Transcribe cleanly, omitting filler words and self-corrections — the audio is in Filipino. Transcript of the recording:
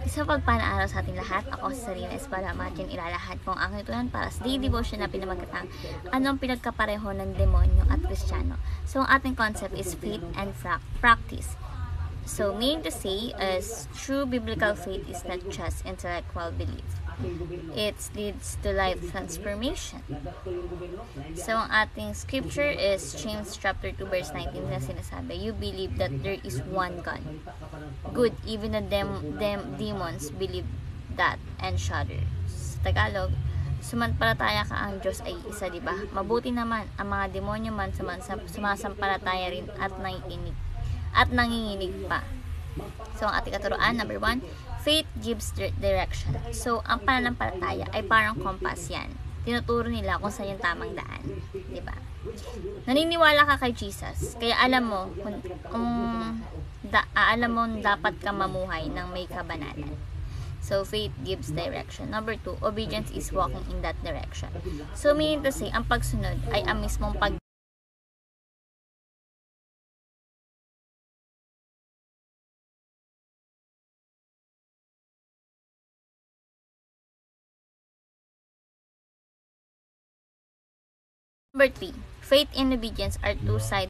Sa pagpanaaraw sa ating lahat, ako si Sarina Espada Martin, ilalahad kong aking tunan para sa daily devotion na pinamagatang anong pinagkapareho ng demonyo at Kristiyano. So, ang ating concept is faith and practice. So, meaning to say, is true biblical faith is not just intellectual belief. It leads to life transformation. So, ang ating scripture is James chapter 2 verse 19 na sinasabi, you believe that there is one God. Good, even the demons believe that and shudder. Sa Tagalog, sumampalataya ka ang Diyos ay isa, diba? Mabuti naman, ang mga demonyo man sumasampalataya rin at nanginginig pa. So, ang ating katuruan, number 1, faith gives direction. So, ang pananampalataya ay parang compass yan. Tinuturo nila kung saan yung tamang daan. Diba? Naniniwala ka kay Jesus. Kaya alam mo dapat ka mamuhay ng may kabanalan. So, faith gives direction. Number 2, obedience is walking in that direction. So, meaning to say, ang pagsunod ay ang mismong Number 3, faith and obedience are two sides